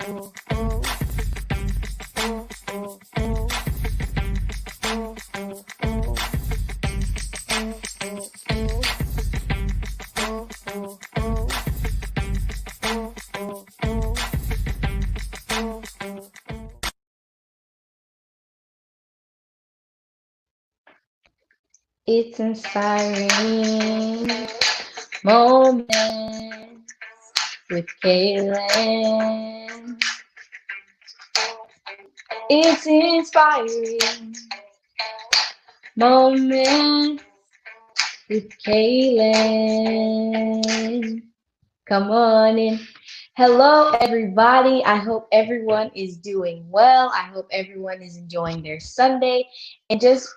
It's inspiring moments with Kaylin. It's inspiring moments with Kaylin. Come on in. Hello, everybody. I hope everyone is doing well. I hope everyone is enjoying their Sunday and just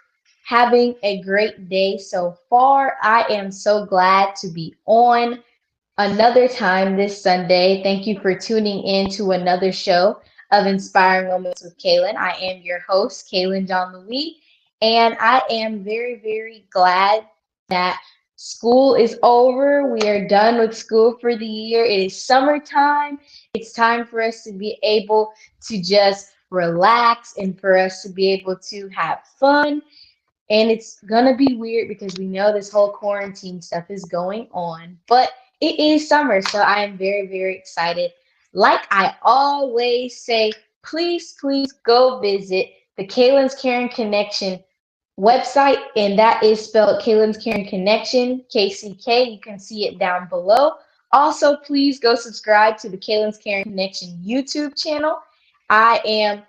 having a great day so far. I am so glad to be on another time this Sunday. Thank you for tuning in to another show of Inspiring Moments with Kaylin. I am your host, Kaylin John Louis, and I am very, very glad that school is over. We are done with school for the year. It is summertime. It's time for us to be able to just relax and for us to be able to have fun. And it's gonna be weird because we know this whole quarantine stuff is going on, but it is summer, so I am very, very excited. Like I always say, please, please go visit the Kaylin's Caring Connection website, and that is spelled Kaylin's Caring Connection, KCK. You can see it down below. Also, please go subscribe to the Kaylin's Caring Connection YouTube channel. I am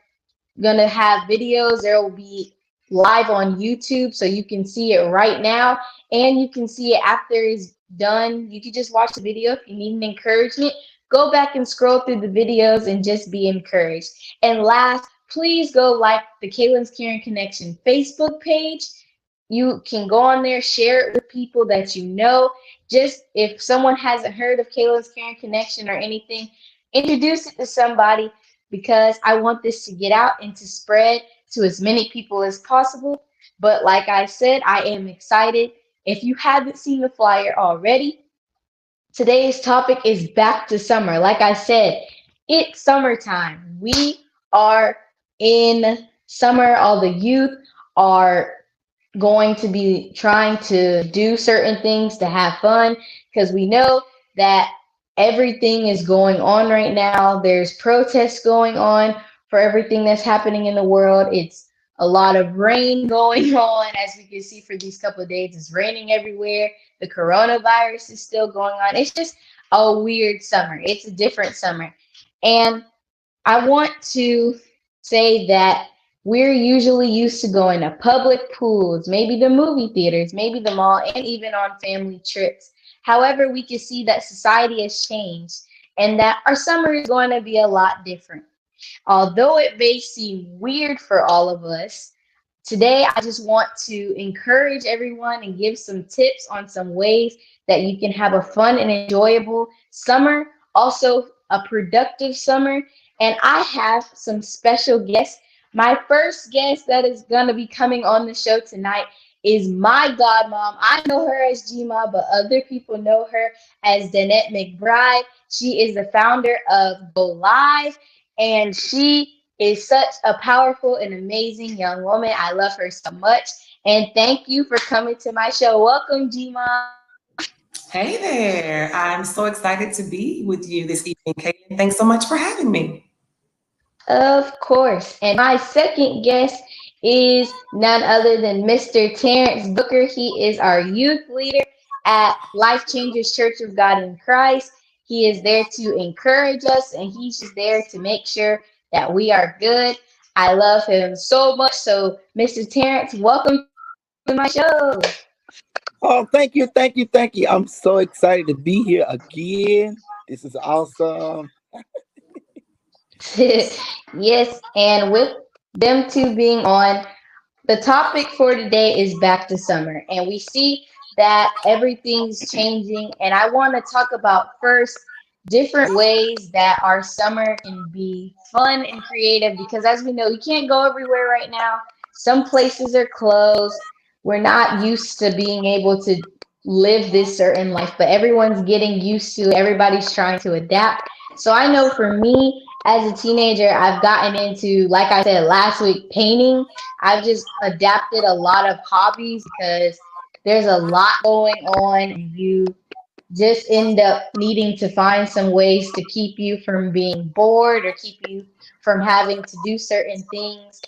gonna have videos. There will be live on YouTube, so you can see it right now, and you can see it after it's done. You can just watch the video. If you need an encouragement, go back and scroll through the videos and just be encouraged. And last, please go like the Kaylin's Caring Connection Facebook page. You can go on there, share it with people that you know. Just if someone hasn't heard of Kaylin's Caring Connection or anything, introduce it to somebody because I want this to get out and to spread to as many people as possible. But like I said, I am excited. If you haven't seen the flyer already, today's topic is back to summer. Like I said, it's summertime. We are in summer. All the youth are going to be trying to do certain things to have fun because we know that everything is going on right now. There's protests going on for everything that's happening in the world. It's a lot of rain going on, as we can see for these couple of days. It's raining everywhere. The coronavirus is still going on. It's just a weird summer. It's a different summer. And I want to say that we're usually used to going to public pools, maybe the movie theaters, maybe the mall, and even on family trips. However, we can see that society has changed and that our summer is going to be a lot different. Although it may seem weird for all of us, today I just want to encourage everyone and give some tips on some ways that you can have a fun and enjoyable summer, also a productive summer. And I have some special guests. My first guest that is going to be coming on the show tonight is my godmom. I know her as Gma, but other people know her as Danette McBride. She is the founder of Go Live, and she is such a powerful and amazing young woman. I love her so much. And thank you for coming to my show. Welcome, Gma. Hey there. I'm so excited to be with you this evening, Kaylin. Thanks so much for having me. Of course. And my second guest is none other than Mr. Terrence Booker. He is our youth leader at Life Changers Church of God in Christ. He is there to encourage us, and he's just there to make sure that we are good. I love him so much. So, Mr. Terrence, welcome to my show. Oh, thank you, thank you, thank you. I'm so excited to be here again. This is awesome. Yes, and with them two being on, the topic for today is back to summer. And we see that everything's changing. And I want to talk about first different ways that our summer can be fun and creative because as we know, you can't go everywhere right now. Some places are closed. We're not used to being able to live this certain life, but everyone's getting used to it. Everybody's trying to adapt. So I know for me, as a teenager, I've gotten into, like I said last week, painting. I've just adapted a lot of hobbies because there's a lot going on, and you just end up needing to find some ways to keep you from being bored or keep you from having to do certain things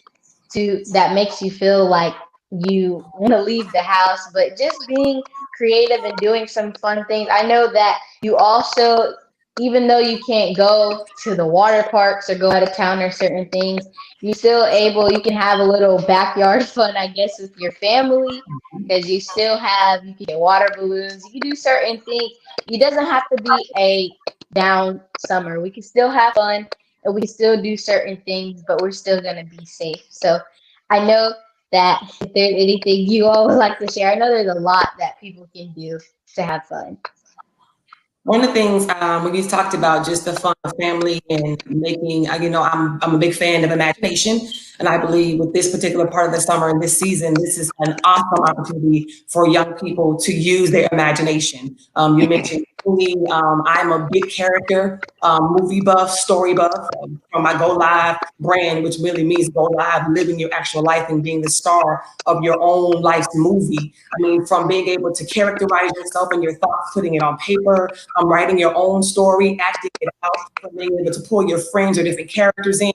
to that makes you feel like you want to leave the house, but just being creative and doing some fun things. I know that you also, even though you can't go to the water parks or go out of town or certain things, you still able, you can have a little backyard fun, I guess, with your family because you still have, you can get water balloons, you can do certain things. It doesn't have to be a down summer. We can still have fun and we can still do certain things, but we're still going to be safe. So I know that if there's anything you all would like to share, I know there's a lot that people can do to have fun. One of the things when you talked about just the fun of family and making, I'm a big fan of imagination, and I believe with this particular part of the summer and this season, this is an awesome opportunity for young people to use their imagination. You mentioned me. I'm a big character, movie buff, story buff from my Go Live brand, which really means go live, living your actual life and being the star of your own life's movie. I mean, from being able to characterize yourself and your thoughts, putting it on paper, writing your own story, acting it out, from being able to pull your friends or different characters in,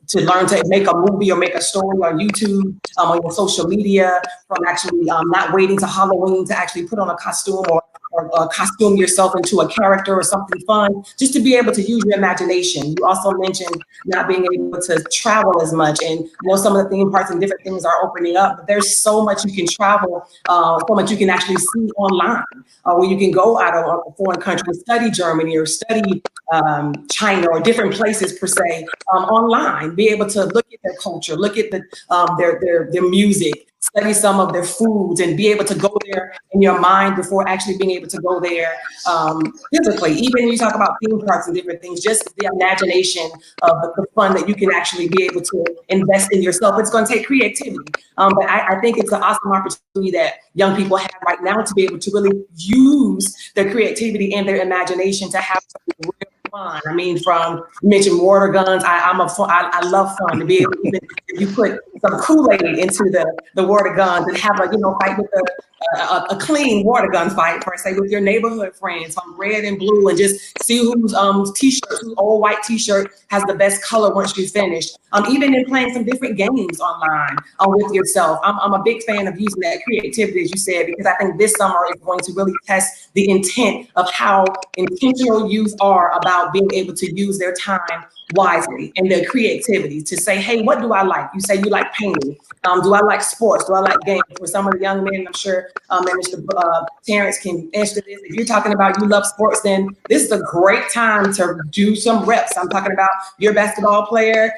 to learn to make a movie or make a story on YouTube, on your social media, from actually not waiting to Halloween to actually put on a costume or costume yourself into a character or something fun, just to be able to use your imagination. You also mentioned not being able to travel as much. And I know some of the theme parks and different things are opening up, but there's so much you can travel, so much you can actually see online, where you can go out of a foreign country, study Germany or study China or different places per se, online, be able to look at their culture, look at their music, study some of their foods, and be able to go there in your mind before actually being able to go there physically. Even you talk about theme parks and different things, just the imagination of the fun that you can actually be able to invest in yourself. It's going to take creativity. But I think it's an awesome opportunity that young people have right now to be able to really use their creativity and their imagination to have something real fun. I mean, from you mentioned water guns. I love fun to be able to, even if you put some Kool-Aid into the water guns and have fight with a clean water gun fight per se with your neighborhood friends from red and blue, and just see whose t-shirt, whose old white t-shirt has the best color once you finish. Even in playing some different games online with yourself. I'm a big fan of using that creativity, as you said, because I think this summer is going to really test the intent of how intentional youth are about being able to use their time wisely and their creativity to say, hey, what do I like? You say you like painting. Do I like sports? Do I like games? For some of the young men, I'm sure Mr. Terrence can answer this. If you're talking about you love sports, then this is a great time to do some reps. I'm talking about you're a basketball player.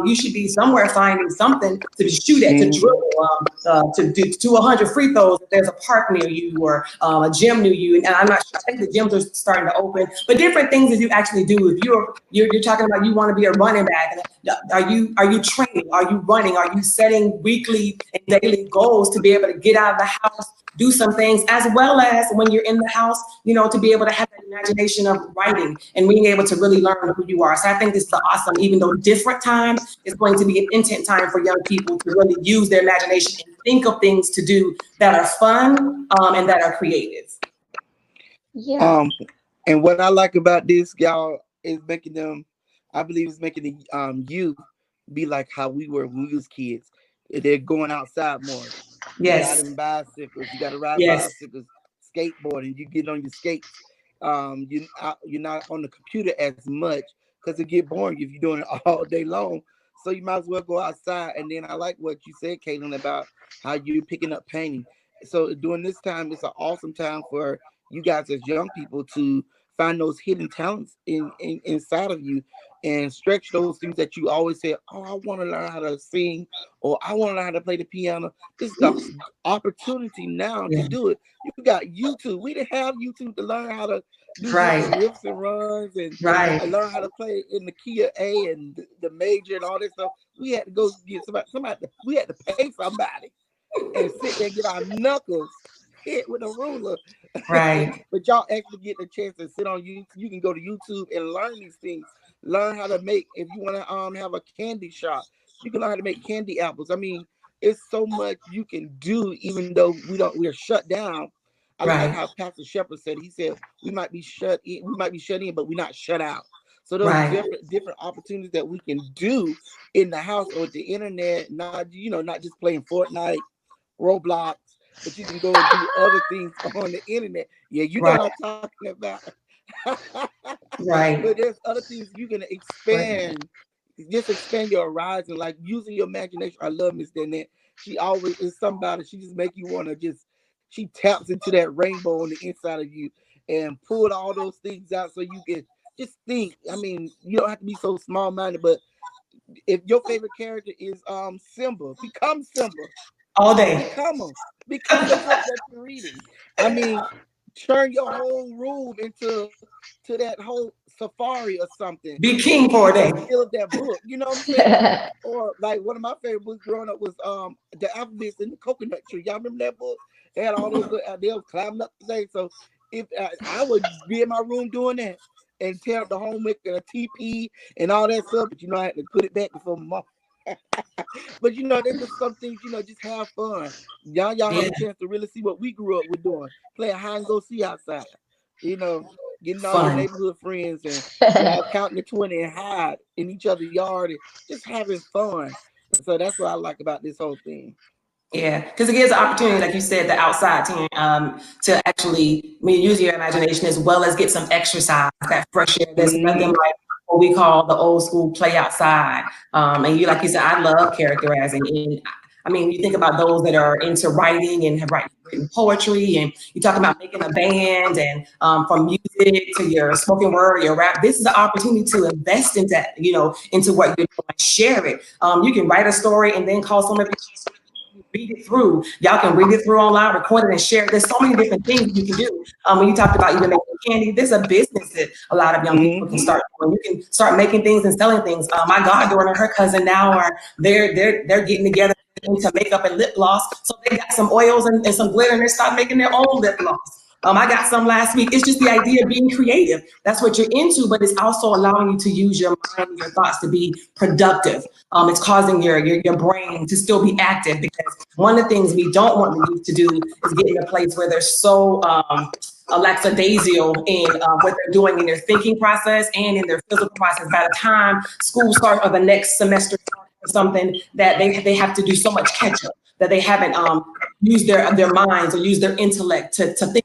You should be somewhere finding something to shoot at, to dribble, to do 100 free throws if there's a park near you or a gym near you. And I'm not sure, I think the gyms are starting to open, but different things that you actually do. If you're talking about you want to be a running back, are you training? Are you running? Are you setting weekly and daily goals to be able to get out of the house, do some things, as well as when you're in the house, to be able to have that imagination of writing and being able to really learn who you are. So I think this is awesome, even though different times, it's going to be an intent time for young people to really use their imagination and think of things to do that are fun and that are creative. Yeah. And what I like about this, y'all, is making them, I believe it's making the youth be like how we were when we was kids. They're going outside more. Yes. Riding bicycles. You got to ride Yes. bicycles, skateboarding. You get on your skates. You're not on the computer as much because it get boring if you're doing it all day long. So you might as well go outside. And then I like what you said, Kaylin, about how you're picking up painting. So during this time, it's an awesome time for you guys as young people to find those hidden talents inside of you and stretch those things that you always say, oh, I want to learn how to sing or I want to learn how to play the piano. This is the opportunity now to Yeah. do it. You got YouTube. We didn't have YouTube to learn how to do Right. different riffs and runs and Right. learn how to play in the key of A and the major and all this stuff. We had to go get somebody. We had to pay somebody and sit there and get our knuckles hit with a ruler. Right. But y'all actually get the chance to sit on YouTube. You can go to YouTube and learn these things Learn how to make, if you want to have a candy shop, you can learn how to make candy apples. I mean, it's so much you can do, even though we're shut down. I like Right. how Pastor Shepherd said. He said we might be shut in, but we're not shut out. So those Right. different opportunities that we can do in the house or with the internet, not just playing Fortnite, Roblox, but you can go and do other things on the internet. Yeah, you know Right. what I'm talking about. Right. But there's other things you can Fortnite. expand, just expand your horizon, like using your imagination. I love Miss Danette. She always is somebody. She just make you want to just. She taps into that rainbow on the inside of you and pull all those things out so you can just think. I mean, you don't have to be so small minded, but if your favorite character is Simba, become Simba. All day. Become them. Become the book that you're reading. I mean, turn your whole room into to that whole safari or something, Be so you king can get for a that day. feel of that book. You know what I'm saying? Or like one of my favorite books growing up was the alphabets in the coconut tree. Y'all remember that book? They had all those little, they was climbing up the thing. So if I would be in my room doing that and tear up the homework and a TP and all that stuff, but I had to put it back before my mom. But there's just some things, just have fun. Y'all have Yeah. a chance to really see what we grew up with doing. Playing hide and go see outside. You know, getting all your Fun. neighborhood friends and y'all counting the 20 and hide in each other's yard and just having fun. And so that's what I like about this whole thing. Yeah, because it gives an opportunity, like you said, the outside team, to actually, use your imagination as well as get some exercise, that fresh air. There's nothing Hmm. like what we call the old school play outside. And you, like you said, I love characterizing. And I mean, you think about those that are into writing and have written poetry, and you talk about making a band, and from music to your spoken word, your rap. This is the opportunity to invest into, into what you're doing, share it. You can write a story and then call someone, read it through. Y'all can read it through online, record it, and share it. There's so many different things you can do. When you talked about even making candy, there's a business that a lot of young people can Hmm. start doing. You can start making things and selling things. My goddaughter and her cousin now are they're getting together into makeup and lip gloss. So they got some oils and some glitter, and they start making their own lip gloss. I got some last week. It's just the idea of being creative. That's what you're into, but it's also allowing you to use your mind and your thoughts to be productive. It's causing your brain to still be active, because one of the things we don't want the youth to do is get in a place where they're so lackadaisical in what they're doing in their thinking process and in their physical process. By the time school starts or the next semester starts or something, that they have to do so much catch up that they haven't used their minds or used their intellect to think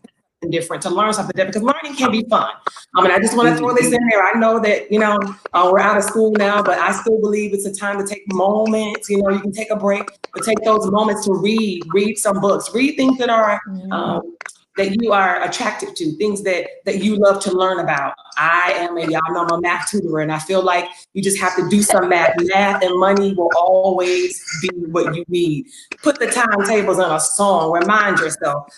different, to learn something different, because learning can be fun. And I just want to throw this in Hmm. there. I know that, we're out of school now, but I still believe it's a time to take moments. You can take a break, but take those moments to read some books, read things that are Mm. um, that you are attracted to, things that you love to learn about. Y'all know I'm a math tutor, and I feel like you just have to do some math. Math and money will always be what you need. Put the timetables on a song, remind yourself,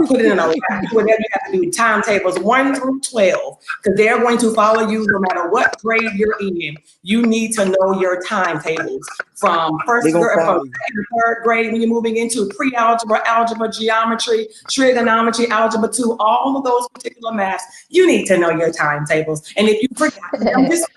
put it in a rap, do whatever you have to do. Timetables 1 through 12, because they're going to follow you no matter what grade you're in. You need to know your timetables from They're first gonna grade, from follow you. second to third grade, when you're moving into pre-algebra, algebra, geometry, trigonometry, algebra 2, all of those particular maths. You need to know your timetables. And if you forgot them, just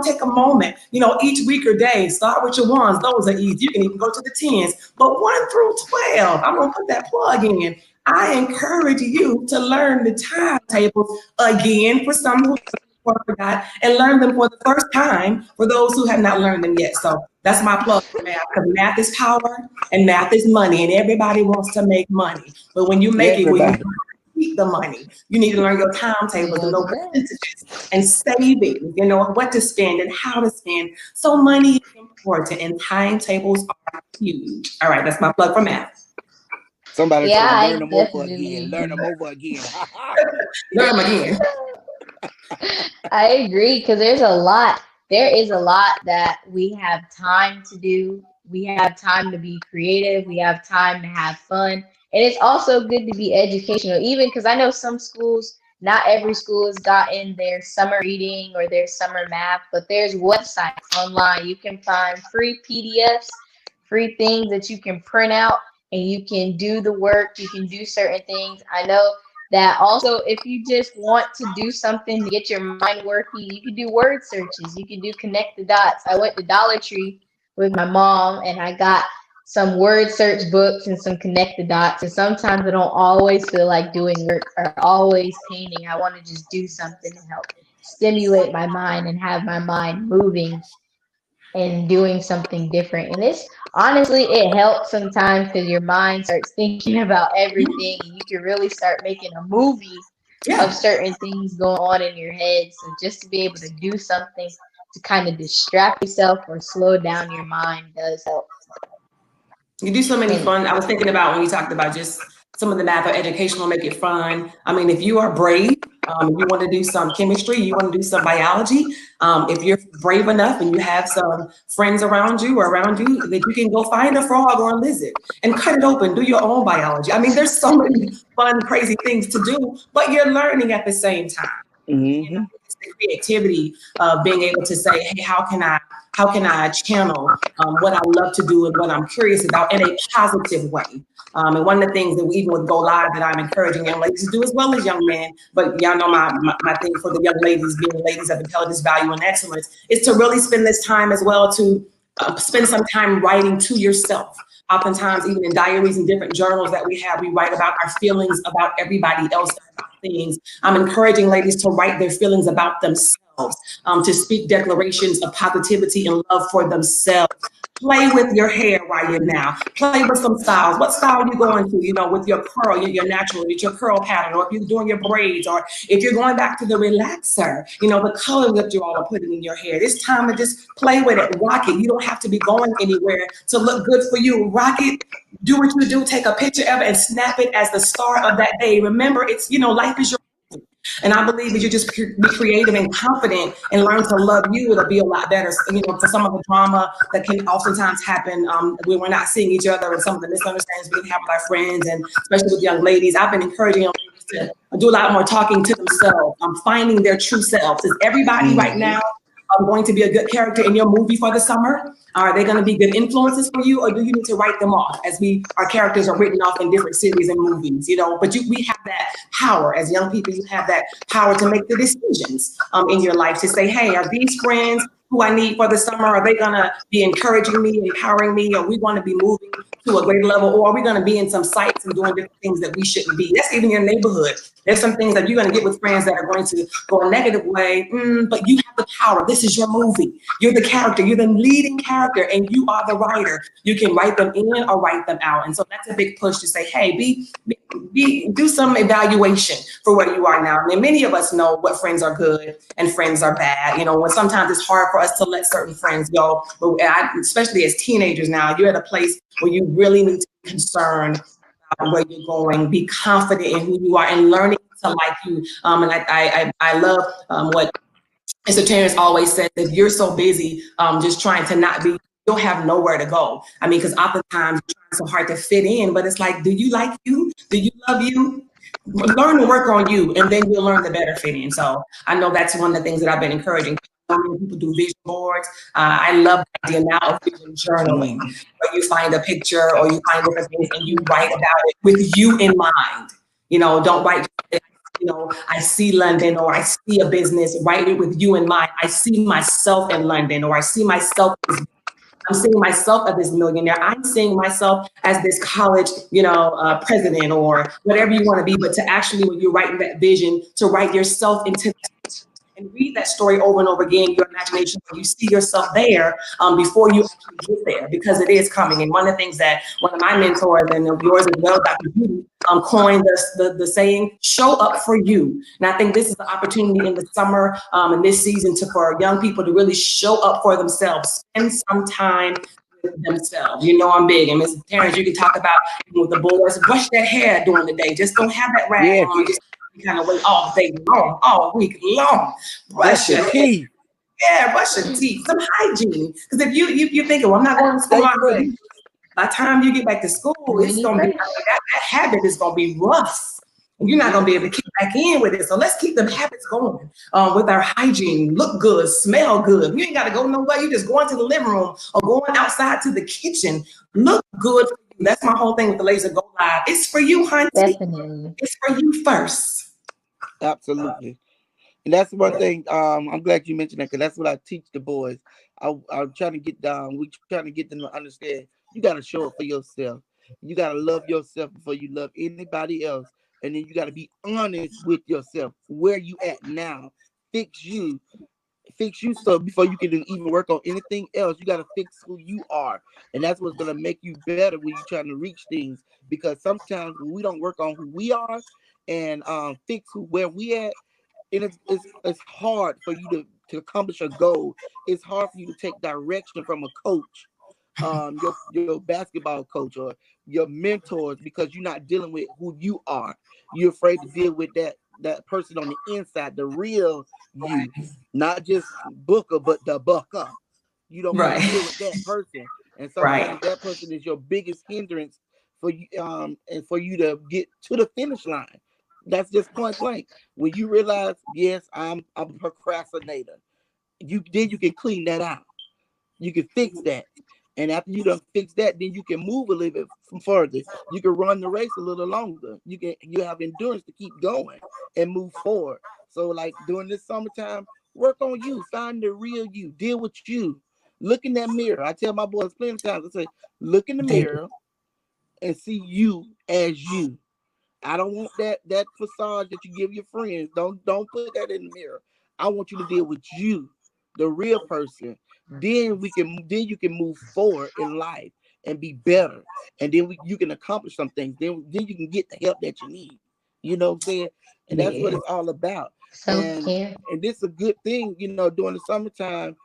take a moment. Each week or day, start with your ones. Those are easy. You can even go to the tens. But 1 through 12, I'm gonna put that plug in. I encourage you to learn the timetables again for some who forgot, and learn them for the first time for those who have not learned them yet. So that's my plug for math, because math is power and math is money, and everybody wants to make money. But when you make it, where you Everybody. keep the money, you need to learn your timetables and Most know definitely. percentages and saving, what to spend and how to spend. So money is important and timetables are huge. All right, that's my plug for math. Somebody Yeah, say, learn I them over definitely again. Learn them agree. over again. Learn them again. I agree because there is a lot that we have time to do. We have time to be creative. We have time to have fun. And it's also good to be educational, even because I know some schools, not every school has gotten their summer reading or their summer math, but there's websites online. You can find free PDFs, free things that you can print out and you can do the work. You can do certain things. I know that also, if you just want to do something to get your mind working, you can do word searches. You can do connect the dots. I went to Dollar Tree with my mom and I got some word search books and some connect the dots. And sometimes I don't always feel like doing work or always painting. I want to just do something to help stimulate my mind and have my mind moving and doing something different. And it's honestly, it helps sometimes because your mind starts thinking about everything and you can really start making a movie of Yeah. certain things going on in your head. So just to be able to do something to kind of distract yourself or slow down your mind does help. You do so many And fun. I was thinking about when you talked about just some of the math or educational, make it fun. I mean, if you are brave, if you want to do some chemistry, you want to do some biology, if you're brave enough and you have some friends around you or around you, that you can go find a frog or a lizard and cut it open, do your own biology. I mean, there's so many fun, crazy things to do, but you're learning at the same time. You know, Mm-hmm. it's the creativity of being able to say, hey, how can I channel what I love to do and what I'm curious about in a positive way? And one of the things that we, even with Go Live, that I'm encouraging young ladies to do as well as young men, but y'all know my thing for the young ladies, being ladies of intelligence, value, and excellence, is to really spend this time as well to spend some time writing to yourself. Oftentimes, even in diaries and different journals that we have, we write about our feelings about everybody else, about things. I'm encouraging ladies to write their feelings about themselves, to speak declarations of positivity and love for themselves. Play with your hair while you're now. Play with some styles. What style are you going to? You know, with your curl, your natural, with your curl pattern, or if you're doing your braids, or if you're going back to the relaxer, you know, the color that you all are putting in your hair. It's time to just play with it, rock it. You don't have to be going anywhere to look good for you. Rock it. Do what you do. Take a picture of it and snap it as the start of that day. Remember, it's, you know, life is your. And I believe if you just be creative and confident and learn to love you, it'll be a lot better. You know, for some of the drama that can oftentimes happen when we're not seeing each other, and some of the misunderstandings we have with our friends, and especially with young ladies, I've been encouraging young ladies to do a lot more talking to themselves, finding their true selves. Is everybody right Mm-hmm. now going to be a good character in your movie for the summer? Are they going to be good influences for you, or do you need to write them off as our characters are written off in different series and movies? You know, but we have that power as young people. You have that power to make the decisions in your life to say, hey, are these friends who I need for the summer? Are they going to be encouraging me, empowering me? Are we going to be moving to a greater level, or are we going to be in some sites and doing different things that we shouldn't be? That's even your neighborhood. There's some things that you're going to get with friends that are going to go a negative way, but you have the power. This is your movie. You're the character. You're the leading character, and you are the writer. You can write them in or write them out. And so that's a big push to say, hey, do some evaluation for where you are now. I mean, many of us know what friends are good and friends are bad. You know, when sometimes it's hard for us to let certain friends go, but especially as teenagers now, you're at a place where you really need to be concerned where you're going, be confident in who you are, and learning to like you. And I love what Mr. Terrence always says: if you're so busy just trying to not be, you'll have nowhere to go. I mean, because oftentimes you're trying so hard to fit in, but it's like, do you like you? Do you love you? Learn to work on you, and then you'll learn the better fit in. So I know that's one of the things that I've been encouraging. People do vision boards. I love the idea now of vision journaling, Mm-hmm. where you find a picture or you find different things and you write about it with you in mind. You know, don't write, you know, I see London, or I see a business. Write it with you in mind. I see myself in London, or I see myself as, I'm seeing myself as this millionaire. I'm seeing myself as this college, you know, president, or whatever you want to be. But to actually, when you're writing that vision, to write yourself into and read that story over and over again, your imagination, you see yourself there before you actually get there, because it is coming. And one of the things that one of my mentors, and of yours as well, Dr. Judy, coined the saying, show up for you. And I think this is the opportunity in the summer and this season for young people to really show up for themselves, spend some time with themselves. You know, I'm big, and Mrs. Terrence, you can talk about with the boys, brush their hair during the day. Just don't have that rag Yes. on. Just kind of wait all day long, all week long. Brush Brush your your hair. teeth. Yeah, brush your teeth. Some hygiene. Because if you're thinking, well, I'm not going to school, Stay fresh. by the time you get back to school, it's really going to be, fresh. that habit is going to be rough. And you're not going to be able to kick back in with it. So let's keep them habits going with our hygiene. Look good, smell good. You ain't got to go nowhere. You just go into the living room or going outside to the kitchen. Look good for That's my whole thing with the laser go live. It's for you, Hunty. Definitely. It's for you first. Absolutely. And that's one thing. I'm glad you mentioned that because that's what I teach the boys. I'm trying to get down. We trying to get them to understand. You got to show up for yourself. You got to love yourself before you love anybody else, and then you got to be honest with yourself. Where you at now? Fix you. Fix you so before you can even work on anything else, you got to fix who you are, and that's what's going to make you better when you're trying to reach things. Because sometimes when we don't work on who we are and fix where we at, and it's hard for you to accomplish a goal. It's hard for you to take direction from a coach, your basketball coach or your mentors, because you're not dealing with who you are. You're afraid to deal with that person on the inside, the real you, not just Booker, but the Bucker. You don't want to Right. deal with that person, and Right. sometimes that person is your biggest hindrance for you, and for you to get to the finish line. That's just point blank. When you realize, yes, I'm a procrastinator, you can clean that out. You can fix that. And after you done fix that, then you can move a little bit further. You can run the race a little longer. You have endurance to keep going and move forward. So like during this summertime, work on you. Find the real you. Deal with you. Look in that mirror. I tell my boys plenty of times, I say, look in the Thank you. mirror and see you as you. I don't want that facade that you give your friends. Don't put that in the mirror. I want you to deal with you, the real person. Then you can move forward in life and be better. And then you can accomplish some things. Then you can get the help that you need. You know what I'm saying? And that's what Yeah. it's all about. Self And care. and this is a good thing, during the summertime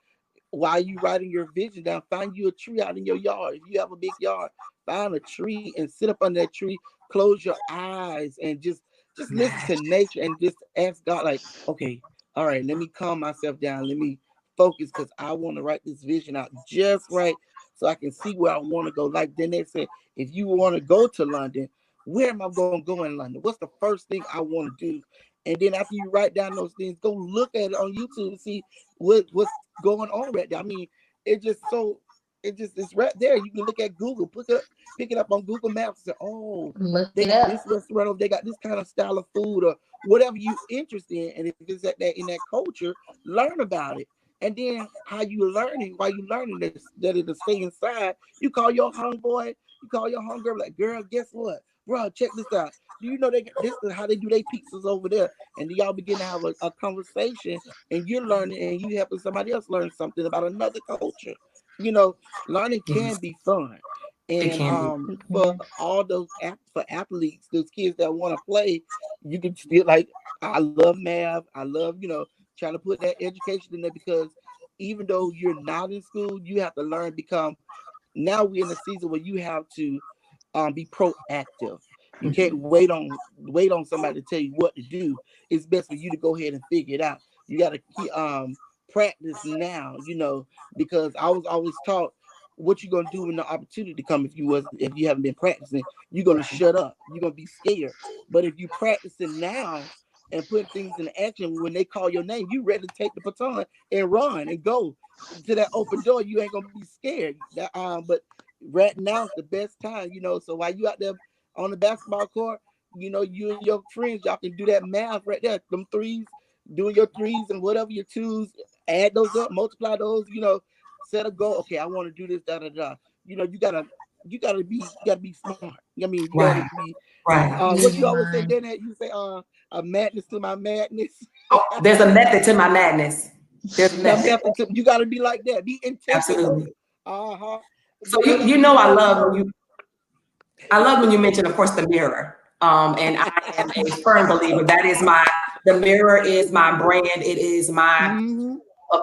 while you writing your vision down, find you a tree out in your yard. If you have a big yard, find a tree and sit up under that tree, close your eyes and just listen to nature and just ask God, like, okay, all right, let me calm myself down. Let me focus because I want to write this vision out just right so I can see where I want to go. Like then they said, if you want to go to London, where am I going to go in London? What's the first thing I want to do? And then after you write down those things, go look at it on YouTube and see what's going on right there. I mean, it just so it's right there. You can look at Google, pick it up on Google Maps and say, oh, Look they it got up. this restaurant over, they got this kind of style of food or whatever you interested in. And if it's at that in that culture, learn about it. And then how you learning, while you learning this, that it'll stay inside, you call your homeboy, you call your homegirl, like, girl, guess what? Bro, check this out. Do you know this is how they do their pizzas over there? And y'all begin to have a conversation and you're learning and you helping somebody else learn something about another culture. Learning can Yes, be fun. it And can be. for all those for athletes, those kids that want to play, you can still like I love math. I love, trying to put that education in there because even though you're not in school, you have to learn become now we're in a season where you have to be proactive. You can't wait on somebody to tell you what to do. It's best for you to go ahead and figure it out. You got to keep practice now, because I was always taught what you're gonna do when the opportunity come if you haven't been practicing, you're gonna shut up. You're gonna be scared. But if you practicing now and putting things in action, when they call your name, you ready to take the baton and run and go to that open door. You ain't gonna be scared. But right now is the best time, So while you out there on the basketball court, you and your friends, y'all can do that math right there. Them threes, doing your threes and whatever your twos, add those up, multiply those, set a goal. Okay, I want to do this, da da da. You gotta be smart. I mean, you gotta Right. be Right. what you Read your always say, mind. then that you say a madness to my madness. Oh, there's a method to my madness. There's a The method. method to you gotta be like that. Be intentional. Absolutely. Uh-huh. So Because you you know never know. I love when you mention, of course, the mirror. And I am a firm believer that is the mirror is my brand. It is my Hmm.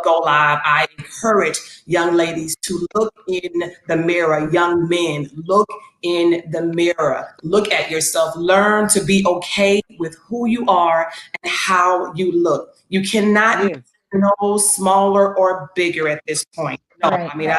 go live. I encourage young ladies to look in the mirror. Young men, look in the mirror. Look at yourself. Learn to be okay with who you are and how you look. You cannot Yes. no smaller or bigger at this point. No, Right. I mean,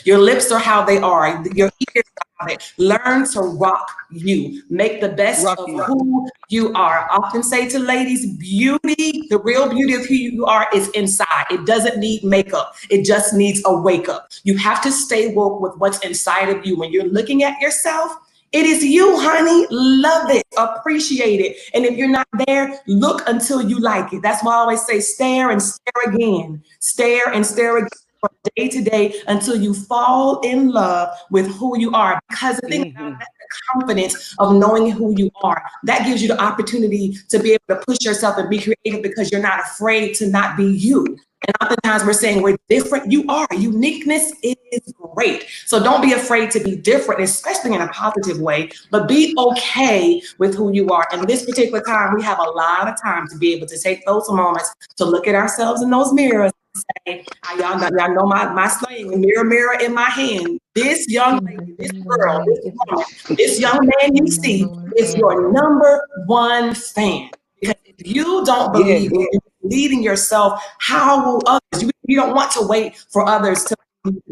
your lips are how they are. Your ears are how they learn to rock you. Make the best of Rocky. who you are. I often say to ladies, beauty, the real beauty of who you are is inside. It doesn't need makeup. It just needs a wake up. You have to stay woke with what's inside of you. When you're looking at yourself, it is you, honey. Love it, appreciate it. And if you're not there, look until you like it. That's why I always say stare and stare again. Stare and stare again from day to day until you fall in love with who you are. Because the thing about Mm-hmm. that, the confidence of knowing who you are, that gives you the opportunity to be able to push yourself and be creative because you're not afraid to not be you. And oftentimes we're saying we're different. You are. Uniqueness is great. So don't be afraid to be different, especially in a positive way, but be okay with who you are. And this particular time, we have a lot of time to be able to take those moments to look at ourselves in those mirrors and say, y'all know my slang, mirror, mirror in my hand. This young lady, this girl, this woman, this young man you see is your number one fan. Because if you don't Yes. believe in leading yourself, how will others? You don't want to wait for others to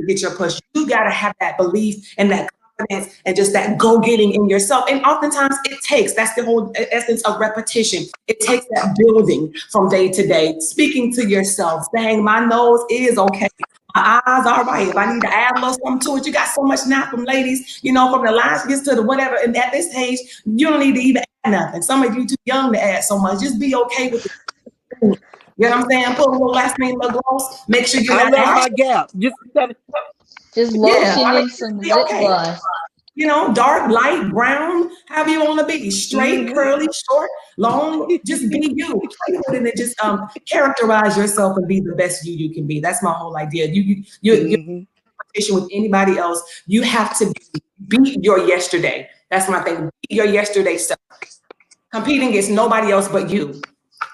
get your push. You got to have that belief and that confidence and just that go getting in yourself. And oftentimes it takes, that's the whole essence of repetition. It takes that building from day to day, speaking to yourself, saying, my nose is okay. My eyes are right. If I need to add a little something to it, you got so much now from ladies, from the lashes to the whatever. And at this age, you don't need to even add nothing. Some of you too young to add so much. Just be okay with it. You know what I'm saying? Put a little last name, little gloss. Make sure you're I not love my ashy. gap. Just Just Yeah, lotion I mean, and some be lip okay. gloss. Dark, light, brown, however you want to be. Straight, mm-hmm. curly, short, long. Just be you. Play with it and just characterize yourself and be the best you can be. That's my whole idea. You're Mm-hmm. competition with anybody else. You have to beat your yesterday. That's my thing. Beat your yesterday self. Competing against nobody else but you.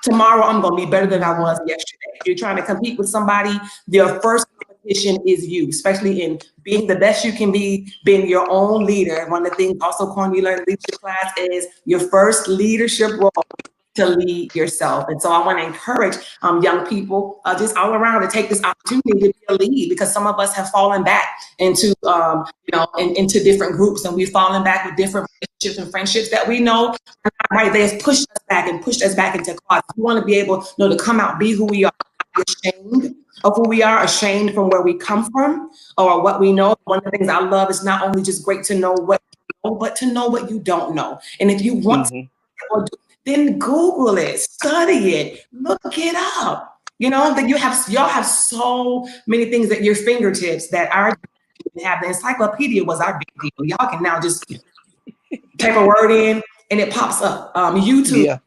Tomorrow I'm gonna be better than I was yesterday. If you're trying to compete with somebody, your first competition is you, especially in being the best you can be, being your own leader. One of the things also, Corn, we learned in leadership class is your first leadership role to lead yourself. And so I want to encourage young people just all around to take this opportunity to be a lead because some of us have fallen back into, into different groups and we've fallen back with different relationships and friendships that we know right there has pushed us back and pushed us back into closet. We want to be able to come out, be who we are, not be ashamed of who we are, ashamed from where we come from or what we know. One of the things I love is not only just great to know what you know, but to know what you don't know. And if you want to, Mm-hmm. then Google it, study it, look it up. That y'all have so many things at your fingertips that our have. The encyclopedia was our big deal. Y'all can now just type a word in and it pops up. YouTube Yeah.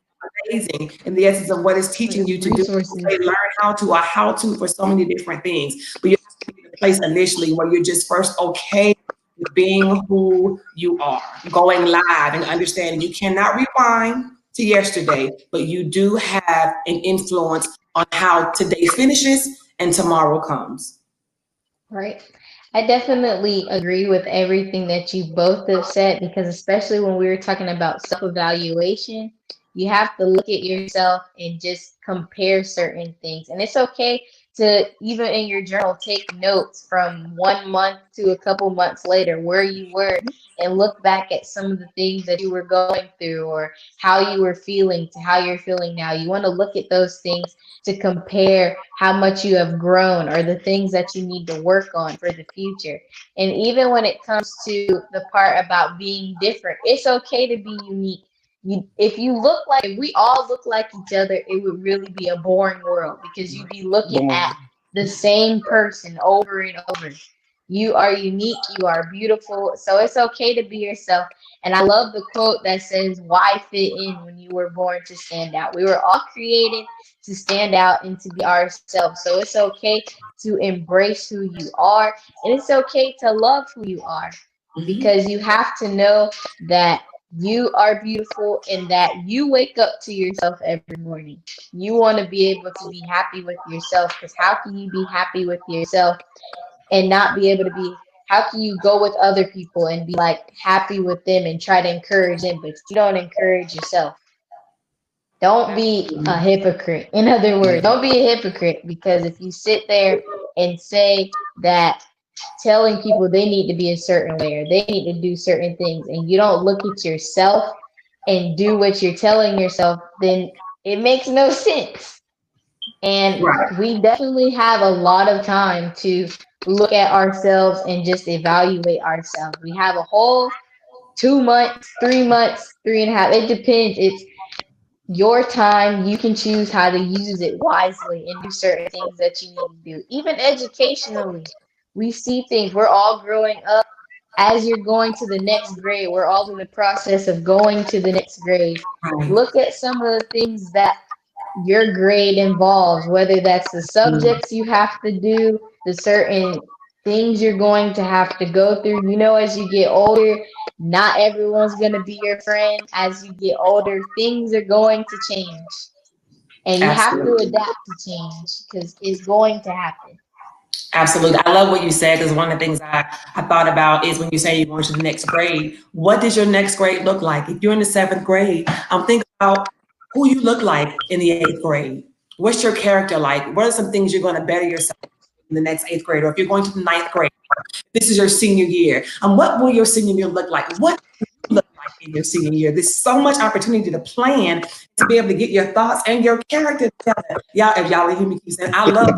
is amazing in the essence of what it's teaching you to do. Resources. They learn how to for so many different things. But you have to be in a place initially where you're just first okay with being who you are, going live and understanding you cannot rewind to yesterday, but you do have an influence on how today finishes and tomorrow comes. Right. I definitely agree with everything that you both have said because, especially when we were talking about self evaluation, you have to look at yourself and just compare certain things. And it's okay to, even in your journal, take notes from 1 month to a couple months later where you were and look back at some of the things that you were going through or how you were feeling to how you're feeling now. You want to look at those things to compare how much you have grown or the things that you need to work on for the future. And even when it comes to the part about being different, it's okay to be unique. If you look like, if we all look like each other, it would really be a boring world because you'd be looking at Boom. the same person over and over. You are unique, you are beautiful, so it's okay to be yourself. And I love the quote that says, why fit in when you were born to stand out? We were all created to stand out and to be ourselves. So it's okay to embrace who you are, and it's okay to love who you are Mhm. because you have to know that you are beautiful and that you wake up to yourself every morning. You want to be able to be happy with yourself because how can you be happy with yourself and not be able to be, how can you go with other people and be like happy with them and try to encourage them, but you don't encourage yourself? Don't be a hypocrite. In other words, don't be a hypocrite, because if you sit there and say that telling people they need to be a certain way or they need to do certain things, and you don't look at yourself and do what you're telling yourself, then it makes no sense. And Right. we definitely have a lot of time to look at ourselves and just evaluate ourselves. We have a whole 2 months, 3 months, 3.5. It depends. It's your time. You can choose how to use it wisely and do certain things that you need to do. Even educationally, we see things. We're all growing up. As you're going to the next grade, we're all in the process of going to the next grade. Right. Look at some of the things that your grade involves, whether that's the subjects you have to do, the certain things you're going to have to go through. You know, as you get older, not everyone's going to be your friend. As you get older, things are going to change. And you have to Absolutely. adapt to change because it's going to happen. Absolutely. I love what you said, because one of the things I thought about is when you say you're going to the next grade, what does your next grade look like? If you're in the seventh grade, think about who you look like in the eighth grade. What's your character like? What are some things you're going to better yourself in the next eighth grade? Or if you're going to the ninth grade, this is your senior year. What will your senior year look like? What do you look like in your senior year? There's so much opportunity to plan, to be able to get your thoughts and your character together. Y'all, if y'all hear me keep saying, I love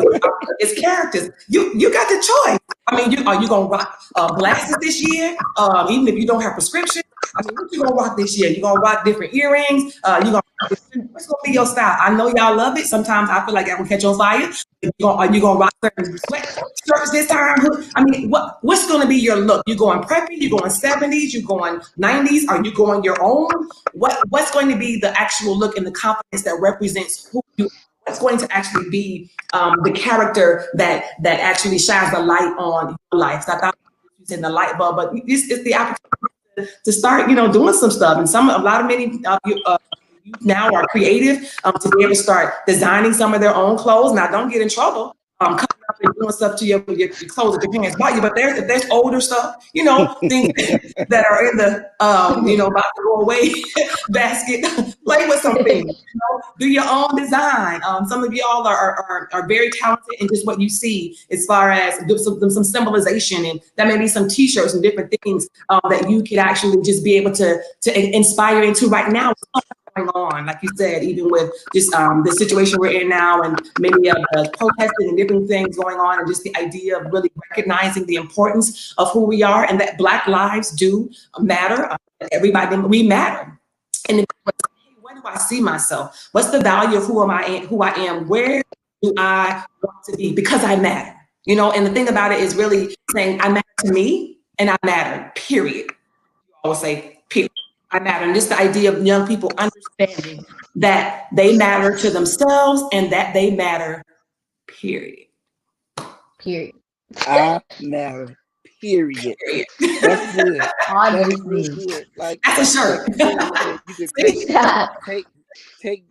it's characters. You got the choice. I mean, are you gonna rock glasses this year? Even if you don't have prescription. I mean, what you gonna rock this year? You gonna rock different earrings? You gonna what's gonna be your style? I know y'all love it. Sometimes I feel like I will catch on fire. Are you gonna rock certain sweatshirts this time? I mean, what's gonna be your look? You going preppy? You going 70s? You going 90s? Are you going your own? What's going to be the actual look and the confidence that represents who you are? What's going to actually be the character that actually shines the light on your life? So I thought you said the light bulb, but it's the opportunity to start, doing some stuff. And a lot of many of you now are creative, to be able to start designing some of their own clothes. Now, don't get in trouble. Coming up and doing stuff to your clothes that your parents bought you, but there's older stuff, things that are in the about to go away basket. Play with some things, do your own design. Some of y'all are very talented in just what you see as far as some symbolization, and that may be some T-shirts and different things that you could actually just be able to inspire into right now. Going on, like you said, even with just the situation we're in now, and maybe the protesting and different things going on, and just the idea of really recognizing the importance of who we are and that Black lives do matter. Everybody, we matter. And then, where do I see myself? What's the value of who I am? Where do I want to be? Because I matter. And the thing about it is really saying I matter to me and I matter, period. You always say, period. I matter. And just the idea of young people understanding that they matter to themselves and that they matter, period. Period. I matter. Period. That's good. That's real Honestly. good. Like That's a shirt. you could take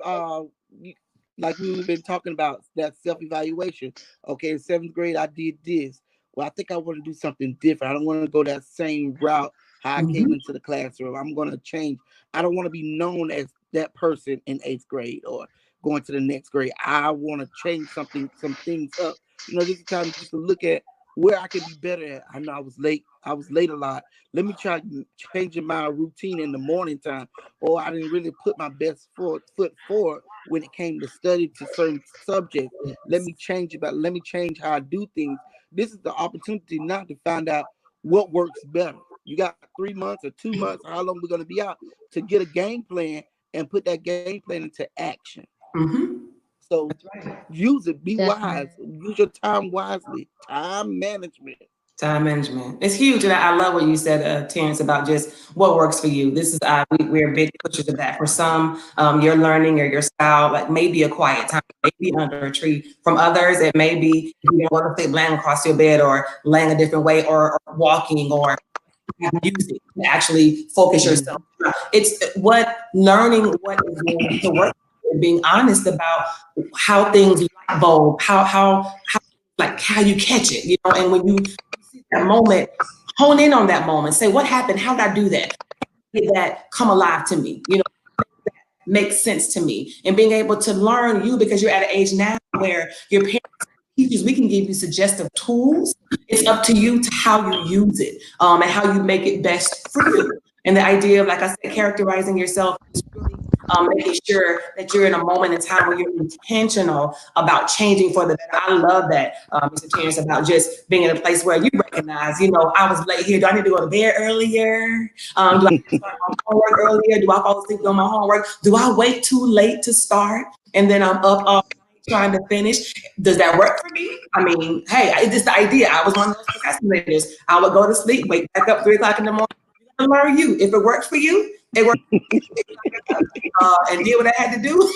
like we've been talking about that self-evaluation. Okay, in seventh grade I did this. Well, I think I want to do something different. I don't want to go that same route how I came into the classroom. I'm going to change. I don't want to be known as that person in eighth grade or going to the next grade. I want to change some things up. This is time just to look at where I could be better at. I know I was late. I was late a lot. Let me try changing my routine in the morning time. Or I didn't really put my best foot forward when it came to study to certain subjects. Let me change let me change how I do things. This is the opportunity now to find out what works better. You got 3 months or 2 months, how long we're going to be out, to get a game plan and put that game plan into action. Mm-hmm. So use it, be Definitely. wise, use your time wisely. Time management. Time management. It's huge. And I love what you said, Terrence, about just what works for you. This is, we're big pushers of that. For some, your learning or your style, like maybe a quiet time, maybe under a tree. From others, it may be, go to sleep laying across your bed or laying a different way or walking or music to actually focus yourself. It's learning what is going to work and being honest about how things light bulb, how you catch it, and when you see that moment, hone in on that moment, say what happened, how did I do that? Did that come alive to me? makes sense to me. And being able to learn you, because you're at an age now where your parents, teachers, we can give you suggestive tools. It's up to you to how you use it, and how you make it best for you. And the idea of, like I said, characterizing yourself is really making sure that you're in a moment in time where you're intentional about changing for the better. I love that, Mr. Terrence, about just being in a place where you recognize, I was late here. Do I need to go to bed earlier? Do I need to start my homework earlier? Do I fall asleep on my homework? Do I wait too late to start and then I'm up all trying to finish? Does that work for me? I mean, hey, it's just the idea. I was one of those procrastinators. I would go to sleep, wake back up 3 o'clock in the morning. Learn you. If it works for you, it works. And did what I had to do,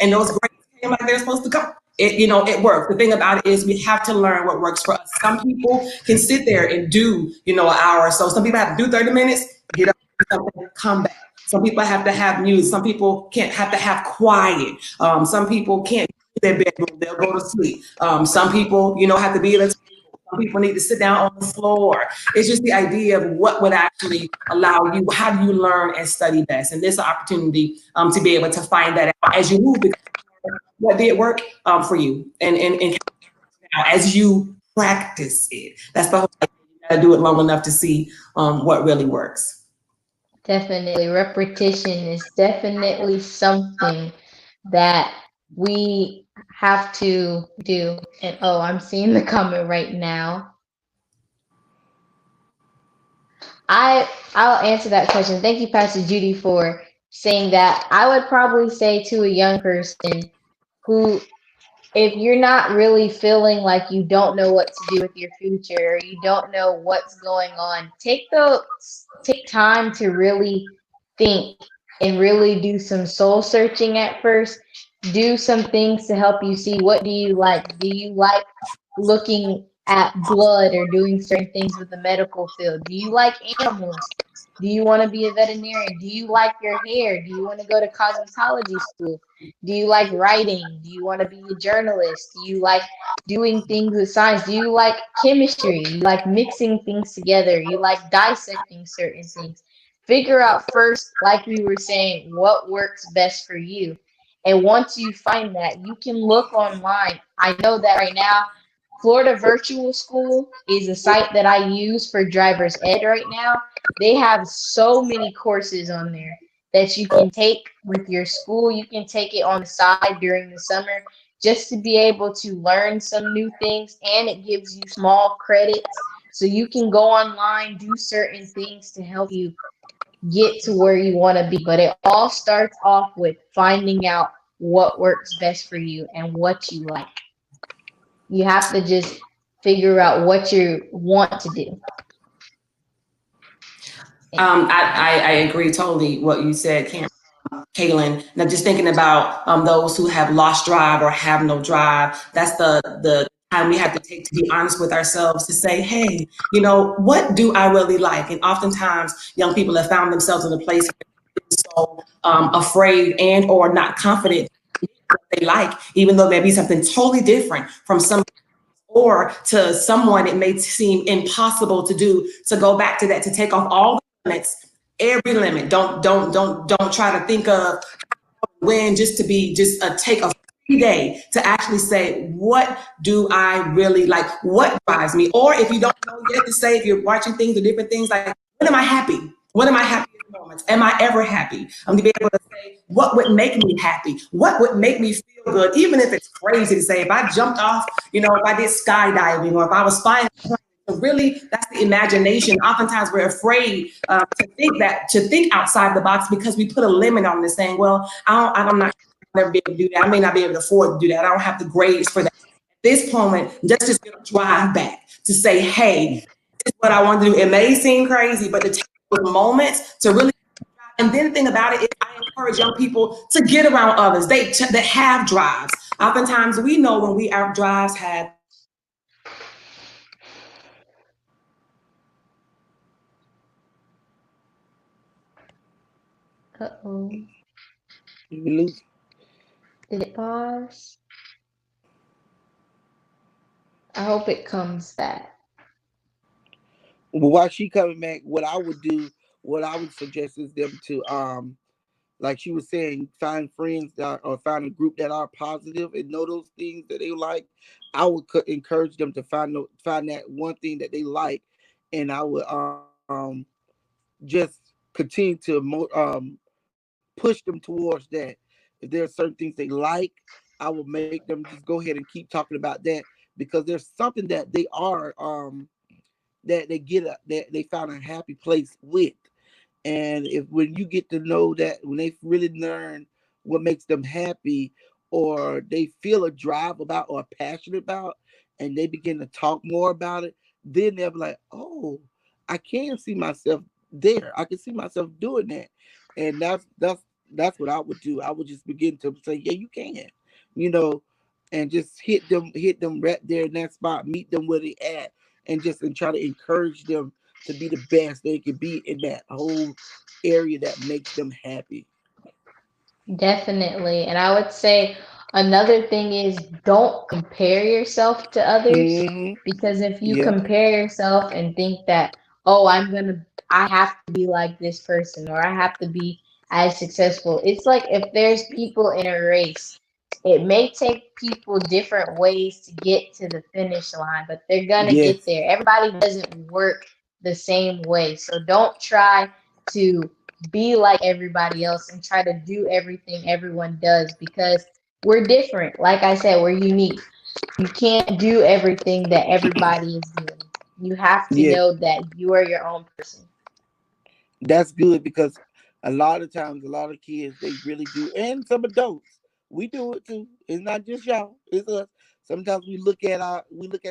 and those grades came like they're supposed to come. It works. The thing about it is we have to learn what works for us. Some people can sit there and do, an hour or so. Some people have to do 30 minutes, get up, come back. Some people have to have music. Some people can't have to have quiet. Some people can't be in their bedroom. They'll go to sleep. Some people, have to be at a some people need to sit down on the floor. It's just the idea of what would actually allow you, how do you learn and study best? And there's an opportunity to be able to find that out as you move, because what did work for you. And as you practice it, that's the whole thing. You gotta do it long enough to see what really works. Definitely. Repetition is definitely something that we have to do. And oh, I'm seeing the comment right now. I'll answer that question. Thank you, Pastor Judy, for saying that. I would probably say to a young person who, if you're not really feeling like you don't know what to do with your future, or you don't know what's going on, take time to really think and really do some soul searching at first. Do some things to help you see, what do you like? Do you like looking at blood or doing certain things with the medical field? Do you like animals? Do you want to be a veterinarian? Do you like your hair? Do you want to go to cosmetology school? Do you like writing? Do you want to be a journalist? Do you like doing things with science? Do you like chemistry? You like mixing things together? You like dissecting certain things? Figure out first, like we were saying, what works best for you. And once you find that, you can look online. I know that right now, Florida Virtual School is a site that I use for driver's ed right now. They have so many courses on there that you can take with your school. You can take it on the side during the summer just to be able to learn some new things, and it gives you small credits. So you can go online, do certain things to help you get to where you want to be. But it all starts off with finding out what works best for you and what you like. You have to just figure out what you want to do. I agree totally what you said, Kaylin. Now, just thinking about those who have lost drive or have no drive, that's the time we have to take to be honest with ourselves to say, hey, what do I really like? And oftentimes, young people have found themselves in a place where they're so afraid and or not confident in what they like, even though maybe something totally different from some, or to someone it may seem impossible to do, to go back to that, to take off all the limits, every limit. Don't try to think of when, just to be just take a free day to actually say, what do I really like? What drives me? Or if you don't know yet, to say, if you're watching things or different things, like, when am I happy? When am I happy in the moments? Am I ever happy? To be able to say, what would make me happy? What would make me feel good? Even if it's crazy to say, if I jumped off, if I did skydiving, or if I was flying. So really, that's the imagination. Oftentimes, we're afraid to think outside the box, because we put a limit on this, saying, "Well, I'm not never be able to do that. I may not be able to afford to do that. I don't have the grades for that." At this moment, just get a drive back to say, "Hey, this is what I want to do." It may seem crazy, but to take those moments to really. And then the thing about it is, I encourage young people to get around others. That have drives. Oftentimes, we know when our drives have. Uh-oh. You lose. Did it pause? I hope it comes back. But while she coming back, what I would suggest is them to like she was saying, find friends that or find a group that are positive and know those things that they like. I would encourage them to find that one thing that they like, and I would just continue to push them towards that. If there are certain things they like, I will make them just go ahead and keep talking about that, because there's something that they are that that they found a happy place with. And if when you get to know that, when they really learn what makes them happy, or they feel a drive about or passionate about, and they begin to talk more about it, then they'll be like, oh, I can see myself there. I can see myself doing that. And that's what I would do. I would just begin to say, yeah, you can, you know, and just hit them right there in that spot, meet them where they at, and try to encourage them to be the best they can be in that whole area that makes them happy. Definitely. And I would say another thing is don't compare yourself to others, Hmm. because if you Yeah. compare yourself and think that, oh, I have to be like this person or I have to be as successful. It's like if there's people in a race, it may take people different ways to get to the finish line, but they're gonna get Yes. there. Everybody doesn't work the same way. So don't try to be like everybody else and try to do everything everyone does, because we're different. Like I said, we're unique. You can't do everything that everybody is doing. You have to Yeah. know that you are your own person. That's good, because a lot of times, a lot of kids, they really do, and some adults, we do it too. It's not just y'all, it's us. Sometimes we look at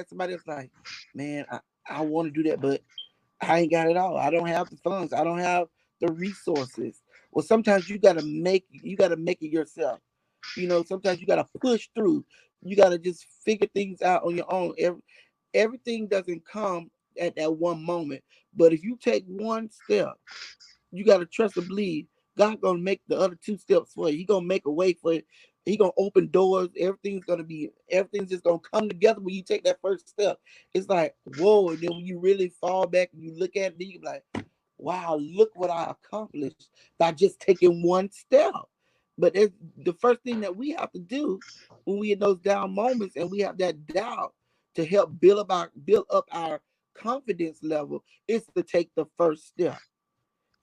somebody else like, man, I want to do that, but I ain't got it all. I don't have the funds. I don't have the resources. Well, sometimes you gotta make it yourself. You know, sometimes you gotta push through. You gotta just figure things out on your own. Everything doesn't come at that one moment. But if you take one step, you gotta trust and believe God gonna make the other two steps for you. He gonna make a way for you. He gonna open doors. Everything's just gonna come together when you take that first step. It's like, whoa, and then when you really fall back and you look at it, you be like, wow, look what I accomplished by just taking one step. But it's the first thing that we have to do when we in those down moments and we have that doubt, to help build up our confidence level, is to take the first step.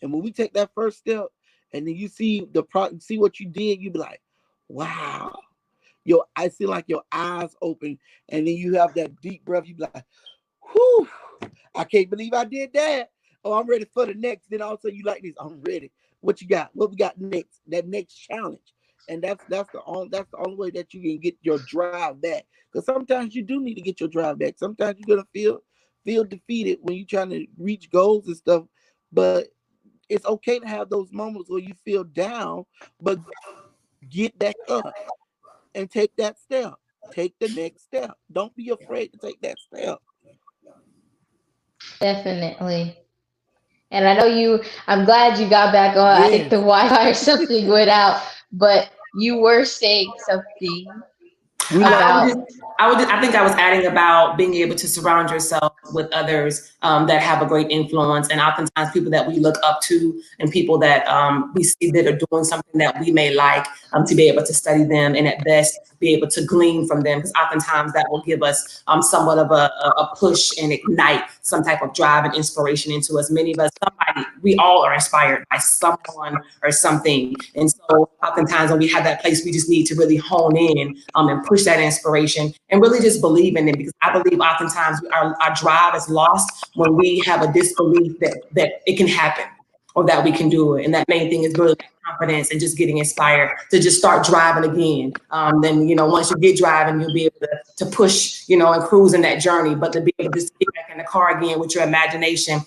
And when we take that first step, and then you see see what you did, you be like, wow. I see like your eyes open, and then you have that deep breath. You be like, whew, I can't believe I did that. Oh, I'm ready for the next. Then also you like this, I'm ready. What you got? What we got next? That next challenge. And that's the only way that you can get your drive back. Because sometimes you do need to get your drive back. Sometimes you're gonna feel defeated when you're trying to reach goals and stuff. But it's okay to have those moments where you feel down, but get back up and take that step. Take the next step. Don't be afraid to take that step. Definitely. And I know I'm glad you got back on. I think the Yes. Wi-Fi or something went out, but you were saying something We Uh, I like would about, just, I think I was adding about being able to surround yourself with others that have a great influence, and oftentimes people that we look up to, and people that we see that are doing something that we may like, to be able to study them and at best be able to glean from them, because oftentimes that will give us somewhat of a push and ignite some type of drive and inspiration into us. Many of us, we all are inspired by someone or something, and so oftentimes when we have that place, we just need to really hone in and push that inspiration and really just believe in it, because I believe oftentimes our drive is lost when we have a disbelief that it can happen or that we can do it. And that main thing is really confidence and just getting inspired to just start driving again. Then, once you get driving, you'll be able to push, and cruise in that journey, but to be able to just get back in the car again with your imagination,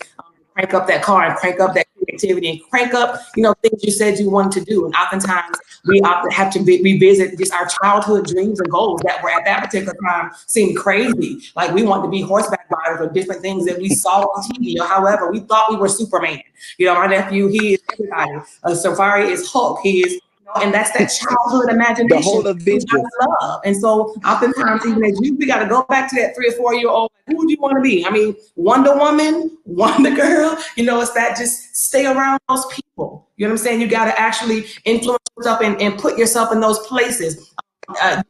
crank up that car and crank up that creativity and crank up, things you said you wanted to do. And oftentimes we often have to revisit just our childhood dreams and goals that were at that particular time seemed crazy. Like we wanted to be horseback riders or different things that we saw on TV or however we thought we were Superman. My nephew, he is everybody. Safari is Hulk. He is and that's that childhood The imagination, whole which adventure. I love. And so oftentimes, even as you, we got to go back to that 3 or 4 year old. Who would you want to be? I mean, Wonder Woman, Wonder Girl. It's that just stay around those people. You know what I'm saying? You got to actually influence yourself and put yourself in those places.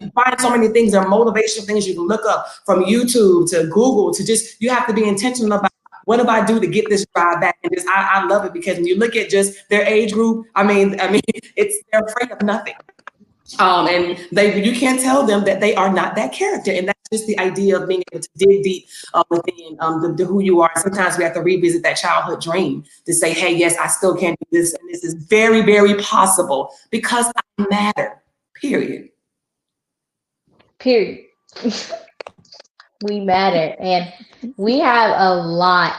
You find so many things, there are motivational things you can look up from YouTube to Google to just, you have to be intentional about what do I do to get this drive back? And just, I love it because when you look at just their age group, I mean, they're afraid of nothing. And you can't tell them that they are not that character. And that's just the idea of being able to dig deep within the who you are. Sometimes we have to revisit that childhood dream to say, hey, yes, I still can do this. And this is very, very possible because I matter, period. Period. We matter, and we have a lot